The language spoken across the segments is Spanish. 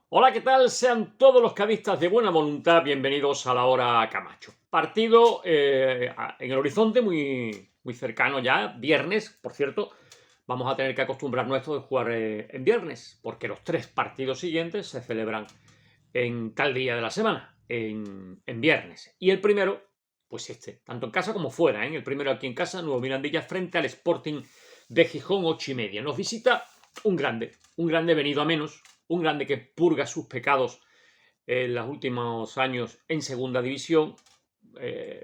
Hola, ¿qué tal? Sean todos los cadistas de buena voluntad bienvenidos a la hora Camacho. Partido en el horizonte muy cercano ya, viernes, por cierto. Vamos a tener que acostumbrarnos a esto de jugar en viernes, porque los 3 partidos siguientes se celebran en tal día de la semana, en viernes. Y el primero, pues tanto en casa como fuera. El primero aquí en casa, Nuevo Mirandilla, frente al Sporting de Gijón, 8:30. Nos visita un grande venido a menos, un grande que purga sus pecados en los últimos años en segunda división,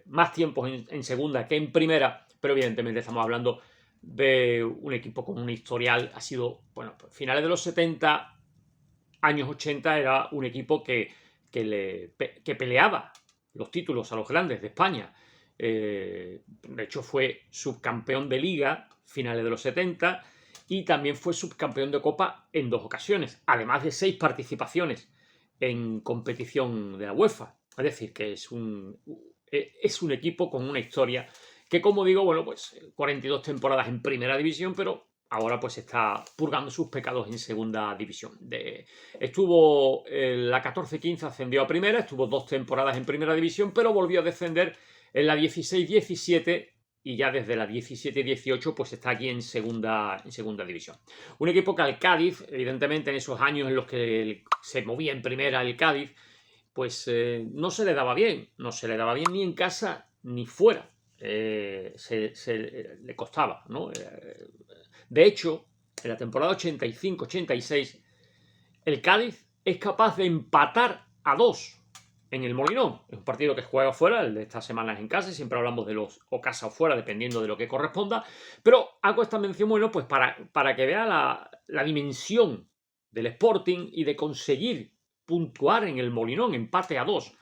más tiempos en segunda que en primera, pero evidentemente estamos hablando de un equipo con un historial, ha sido, bueno, pues finales de los 70, años 80, era un equipo que peleaba los títulos a los grandes de España. De hecho, fue subcampeón de Liga finales de los 70 y también fue subcampeón de Copa en 2 ocasiones, además de 6 participaciones en competición de la UEFA. Es decir, que es un equipo con una historia que, como digo, bueno, pues 42 temporadas en primera división, pero ahora pues está purgando sus pecados en segunda división. Estuvo la 14-15, ascendió a primera, estuvo 2 temporadas en primera división, pero volvió a descender en la 16-17 y ya desde la 17-18 pues está aquí en segunda división. Un equipo que al Cádiz, evidentemente en esos años en los que se movía en primera el Cádiz, pues no se le daba bien, ni en casa ni fuera. Le costaba, ¿no? De hecho, en la temporada 85-86, el Cádiz es capaz de empatar a 2 en el Molinón. Es un partido que juega fuera, el de esta semana es en casa, y siempre hablamos de los o casa o fuera, dependiendo de lo que corresponda. Pero hago esta mención, bueno, pues para que vea la dimensión del Sporting y de conseguir puntuar en el Molinón, empate a 2.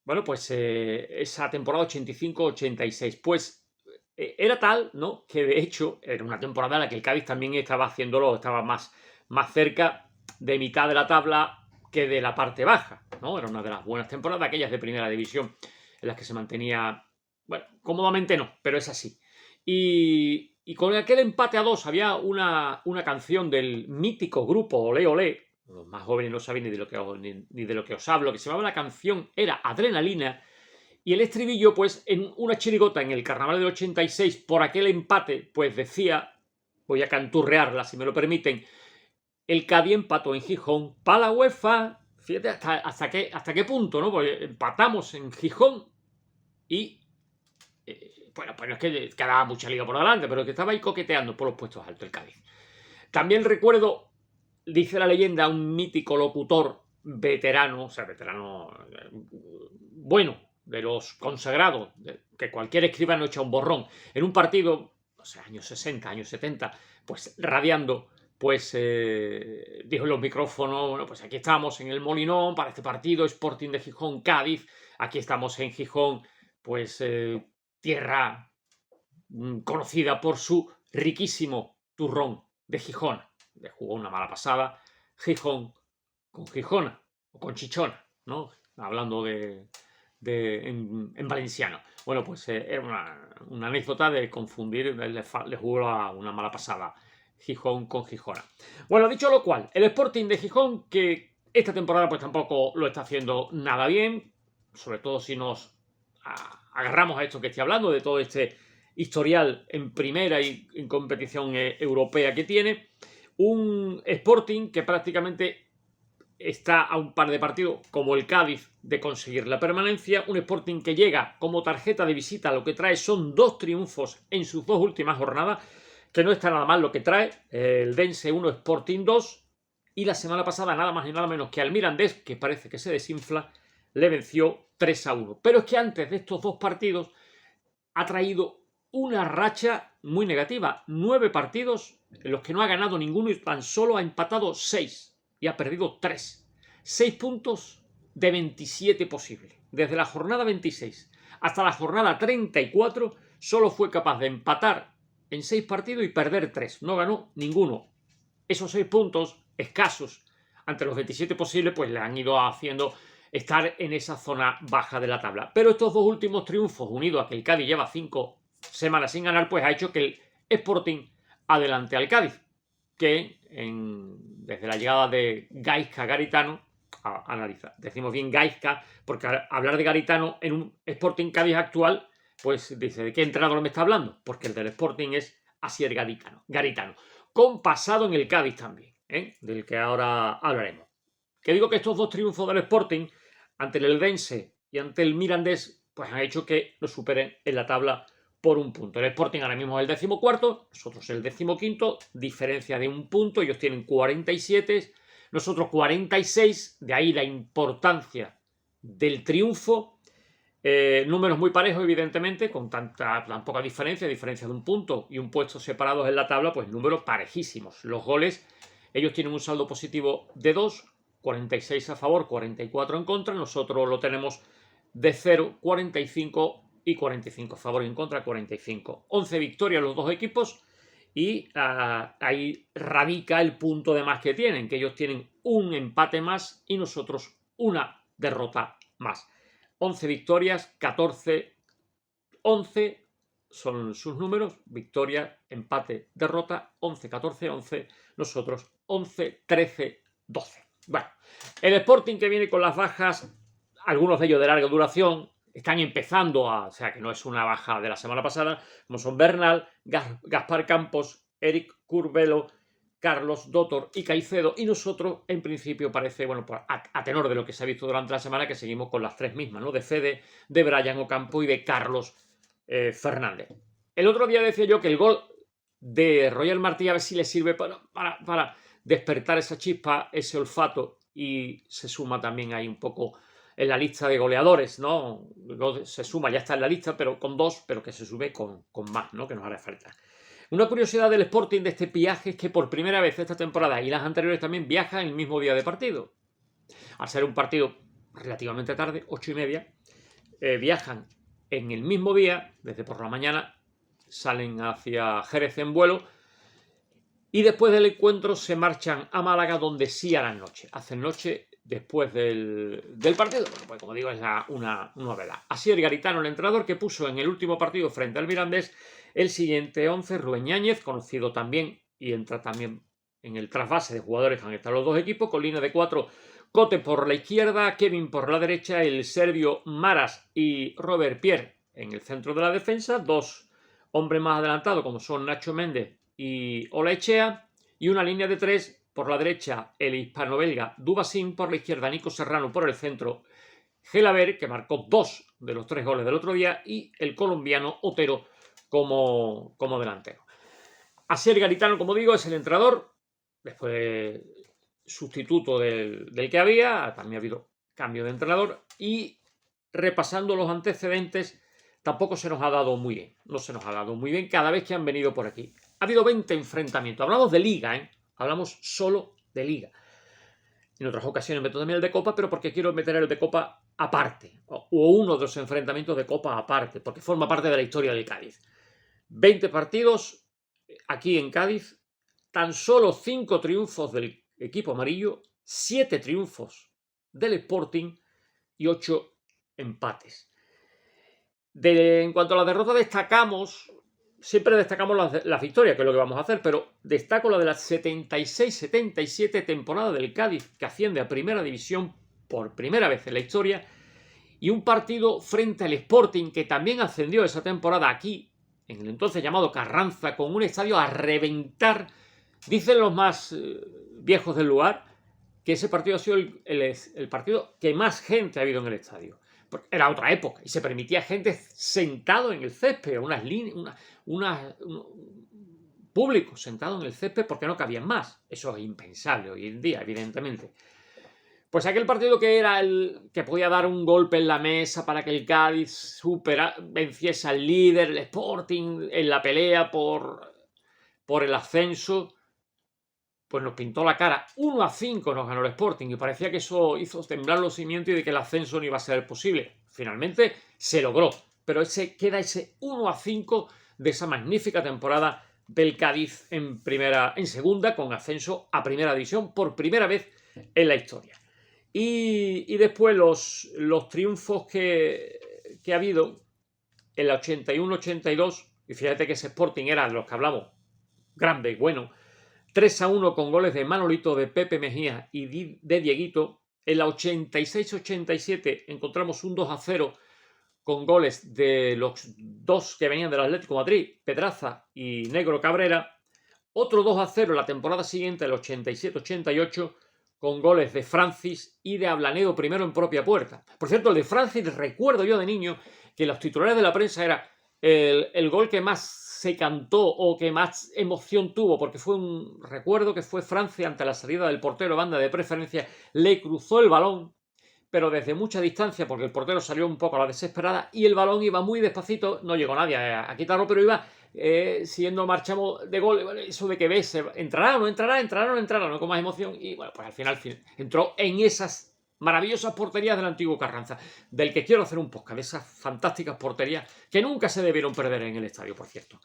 Bueno, pues esa temporada 85-86, pues era tal, ¿no? Que de hecho era una temporada en la que el Cádiz también estaba haciéndolo, estaba más cerca de mitad de la tabla que de la parte baja, ¿no? Era una de las buenas temporadas, aquellas de primera división, en las que se mantenía, bueno, cómodamente no, pero es así. Y con aquel empate a 2 había una canción del mítico grupo Olé Olé. Los más jóvenes no saben ni de lo que os hablo, que se llamaba, la canción era Adrenalina, y el estribillo, pues en una chirigota en el carnaval del 86, por aquel empate, pues decía, voy a canturrearla si me lo permiten: el Cádiz empató en Gijón para la UEFA. Fíjate hasta qué punto, ¿no? Pues empatamos en Gijón y bueno, pues no es que quedaba mucha liga por delante, pero que estaba ahí coqueteando por los puestos altos el Cádiz. También recuerdo, dice la leyenda, un mítico locutor veterano, o sea, veterano bueno, de los consagrados, que cualquier escribano echa un borrón, en un partido, no sé, años 60, años 70, pues radiando, pues dijo en los micrófonos: bueno, pues aquí estamos en el Molinón para este partido, Sporting de Gijón, Cádiz, aquí estamos en Gijón, pues tierra conocida por su riquísimo turrón de Gijón. Le jugó una mala pasada Gijón con Gijona o con Chichona, ¿no? Hablando en valenciano. Bueno, pues era una anécdota de confundir, le jugó una mala pasada Gijón con Gijona. Bueno, dicho lo cual, el Sporting de Gijón, que esta temporada pues tampoco lo está haciendo nada bien, sobre todo si nos agarramos a esto que estoy hablando, de todo este historial en primera y en competición europea que tiene. Un Sporting que prácticamente está a un par de partidos, como el Cádiz, de conseguir la permanencia. Un Sporting que llega como tarjeta de visita, lo que trae son 2 triunfos en sus 2 últimas jornadas, que no está nada mal lo que trae. El Dense 1, Sporting 2. Y la semana pasada, nada más y nada menos que al Mirandés, que parece que se desinfla, le venció 3-1. Pero es que antes de estos 2 partidos ha traído una racha muy negativa. 9 partidos en los que no ha ganado ninguno y tan solo ha empatado 6 y ha perdido 3. 6 puntos de 27 posibles. Desde la jornada 26 hasta la jornada 34 solo fue capaz de empatar en 6 partidos y perder 3. No ganó ninguno. Esos 6 puntos escasos ante los 27 posibles pues le han ido haciendo estar en esa zona baja de la tabla. Pero estos 2 últimos triunfos, unidos a que el Cádiz lleva 5 semanas sin ganar, pues ha hecho que el Sporting adelante al Cádiz, que en desde la llegada de Gaizka Garitano, a analizar. Decimos bien Gaizka, porque hablar de Garitano en un Sporting Cádiz actual, pues dice, ¿de qué entrenador me está hablando? Porque el del Sporting es Asier Garitano, con pasado en el Cádiz también, del que ahora hablaremos. Que digo que estos dos triunfos del Sporting, ante el Eldense y ante el Mirandés, pues han hecho que lo superen en la tabla por un punto. El Sporting ahora mismo es el 14º, nosotros el 15º, diferencia de un punto, ellos tienen 47, nosotros 46, de ahí la importancia del triunfo. Números muy parejos, evidentemente, con tan poca diferencia de un punto y un puesto separados en la tabla, pues números parejísimos. Los goles, ellos tienen un saldo positivo de 2, 46 a favor, 44 en contra, nosotros lo tenemos de 0, 45 y 45 a favor y en contra, 45. 11 victorias los dos equipos y ahí radica el punto de más que tienen, que ellos tienen un empate más y nosotros una derrota más. 11 victorias, 14, 11 son sus números, victoria, empate, derrota, 11, 14, 11, nosotros 11, 13, 12. Bueno, el Sporting que viene con las bajas, algunos de ellos de larga duración, están empezando o sea que no es una baja de la semana pasada, como son Bernal, Gaspar Campos, Eric Curbelo, Carlos Dotor y Caicedo, y nosotros en principio parece, bueno, pues a tenor de lo que se ha visto durante la semana, que seguimos con las tres mismas, ¿no? De Fede, de Brian Ocampo y de Carlos Fernández. El otro día decía yo que el gol de Roger Martí a ver si le sirve para despertar esa chispa, ese olfato, y se suma también ahí un poco en la lista de goleadores, ¿no? Se suma, ya está en la lista, pero con 2, pero que se sube con más, ¿no? Que nos hará falta. Una curiosidad del Sporting de este viaje es que por primera vez esta temporada y las anteriores también viajan el mismo día de partido. Al ser un partido relativamente tarde, 8:30, viajan en el mismo día, desde por la mañana, salen hacia Jerez en vuelo y después del encuentro se marchan a Málaga, donde sí harán noche. Hacen noche después del partido. Bueno, pues como digo, es una novedad. Asier Garitano, el entrenador, que puso en el último partido frente al Mirandés el siguiente 11, Rubén Yáñez, conocido también y entra también en el trasvase de jugadores que han estado los dos equipos, con línea de 4, Cote por la izquierda, Kevin por la derecha, el serbio Maras y Robert Pierre en el centro de la defensa, 2 hombres más adelantados como son Nacho Méndez y Olaechea, y una línea de 3, por la derecha el hispano-belga Dubasín, por la izquierda Nico Serrano, por el centro Gelaber, que marcó 2 de los 3 goles del otro día, y el colombiano Otero como delantero. Asier Garitano, como digo, es el entrenador, después sustituto del que había, también ha habido cambio de entrenador, y repasando los antecedentes, tampoco se nos ha dado muy bien, no se nos ha dado muy bien cada vez que han venido por aquí. Ha habido 20 enfrentamientos, hablamos de liga, hablamos solo de liga. En otras ocasiones meto también el de Copa, pero porque quiero meter el de Copa aparte, o uno de los enfrentamientos de Copa aparte, porque forma parte de la historia del Cádiz. 20 partidos aquí en Cádiz, tan solo 5 triunfos del equipo amarillo, 7 triunfos del Sporting y 8 empates. En cuanto a la derrota, siempre destacamos las victorias, que es lo que vamos a hacer, pero destaco la de la 76-77 temporada del Cádiz, que asciende a Primera División por primera vez en la historia, y un partido frente al Sporting, que también ascendió esa temporada aquí, en el entonces llamado Carranza, con un estadio a reventar. Dicen los más viejos del lugar que ese partido ha sido el partido que más gente ha habido en el estadio. Porque era otra época y se permitía gente sentado en el césped, público sentado en el césped porque no cabían más. Eso es impensable hoy en día, evidentemente. Pues aquel partido que era el que podía dar un golpe en la mesa para que el Cádiz venciese al líder, el Sporting, en la pelea por el ascenso, pues nos pintó la cara. 1-5 nos ganó el Sporting y parecía que eso hizo temblar los cimientos y de que el ascenso no iba a ser posible. Finalmente se logró, pero queda ese 1-5 de esa magnífica temporada del Cádiz en segunda, con ascenso a Primera División por primera vez en la historia. Y después los triunfos que ha habido en la 81-82, y fíjate que ese Sporting era de los que hablamos, grande y bueno, 3-1 con goles de Manolito, de Pepe Mejía y de Dieguito. En la 86-87 encontramos un 2-0 con goles de los dos que venían del Atlético de Madrid, Pedraza y Negro Cabrera. Otro 2-0 la temporada siguiente, el 87-88, con goles de Francis y de Ablanedo, primero en propia puerta. Por cierto, el de Francis, recuerdo yo de niño que los titulares de la prensa era el gol que más se cantó o que más emoción tuvo, porque recuerdo que fue Francis ante la salida del portero, banda de preferencia, le cruzó el balón, pero desde mucha distancia, porque el portero salió un poco a la desesperada y el balón iba muy despacito, no llegó nadie a quitarlo, pero iba siguiendo marchamos de gol, eso de que ves, entrará o no entrará, entrará o no entrará, no con más emoción, y bueno, pues al final entró en esas maravillosas porterías del antiguo Carranza, del que quiero hacer un podcast, de esas fantásticas porterías que nunca se debieron perder en el estadio, por cierto.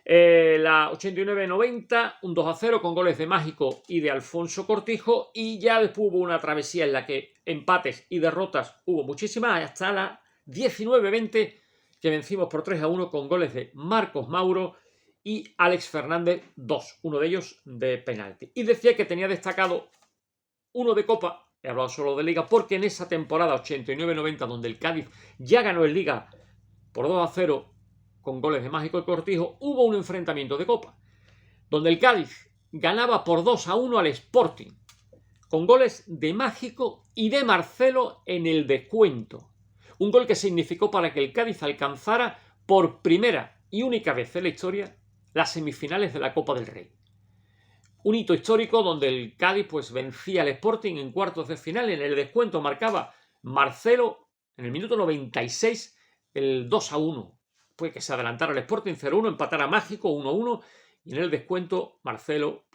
La 89-90, un 2-0 con goles de Mágico y de Alfonso Cortijo, y ya después hubo una travesía en la que empates y derrotas hubo muchísimas, hasta la 19-20 que vencimos por 3-1 con goles de Marcos Mauro y Alex Fernández, 2, uno de ellos de penalti. Y decía que tenía destacado uno de Copa, he hablado solo de Liga, porque en esa temporada 89-90, donde el Cádiz ya ganó en Liga por 2-0 con goles de Mágico y Cortijo, hubo un enfrentamiento de Copa, donde el Cádiz ganaba por 2-1 al Sporting, con goles de Mágico y de Marcelo en el descuento. Un gol que significó para que el Cádiz alcanzara por primera y única vez en la historia las semifinales de la Copa del Rey. Un hito histórico donde el Cádiz pues vencía al Sporting en cuartos de final. En el descuento marcaba Marcelo en el minuto 96 el 2-1. Pues que se adelantara el Sporting 0-1, empatara Mágico 1-1 y en el descuento Marcelo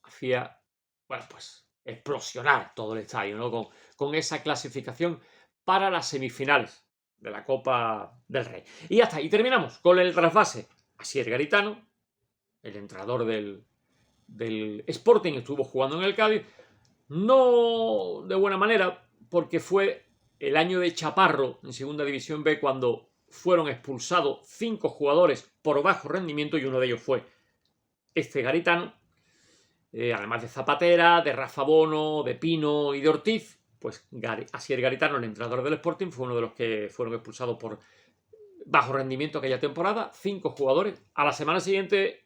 hacía, bueno, pues explosionar todo el estadio, ¿no? Con esa clasificación para las semifinales de la Copa del Rey. Y ya está, y terminamos con el trasvase. Asier Garitano, el entrenador del Sporting, estuvo jugando en el Cádiz, no de buena manera, porque fue el año de Chaparro en Segunda División B, cuando fueron expulsados 5 jugadores por bajo rendimiento y uno de ellos fue este Garitano. Además de Zapatera, de Rafa Bono, de Pino y de Ortiz, pues Asier Garitano, el entrenador del Sporting, fue uno de los que fueron expulsados por bajo rendimiento aquella temporada. 5 jugadores. A la semana siguiente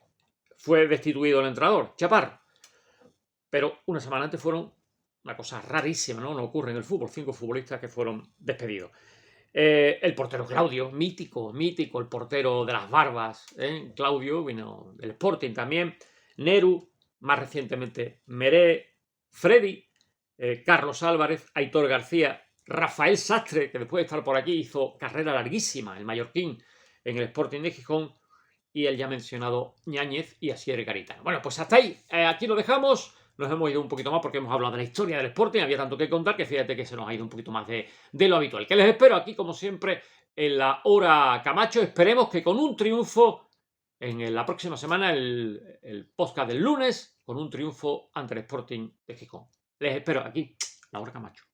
fue destituido el entrenador, Chaparro. Pero una semana antes fueron una cosa rarísima, ¿no? No ocurre en el fútbol. 5 futbolistas que fueron despedidos. El portero Claudio, mítico, el portero de las barbas, Claudio, vino del Sporting también. Neru, más recientemente Meré, Freddy, Carlos Álvarez, Aitor García, Rafael Sastre, que después de estar por aquí hizo carrera larguísima, el mallorquín, en el Sporting de Gijón, y el ya mencionado Ñáñez y Asier Garitano. Bueno, pues hasta ahí, aquí lo dejamos. Nos hemos ido un poquito más porque hemos hablado de la historia del Sporting, había tanto que contar que fíjate que se nos ha ido un poquito más de lo habitual. Que les espero aquí, como siempre, en la hora Camacho. Esperemos que con un triunfo en la próxima semana, el podcast del lunes, con un triunfo ante el Sporting de Gijón. Les espero aquí, la hora Camacho.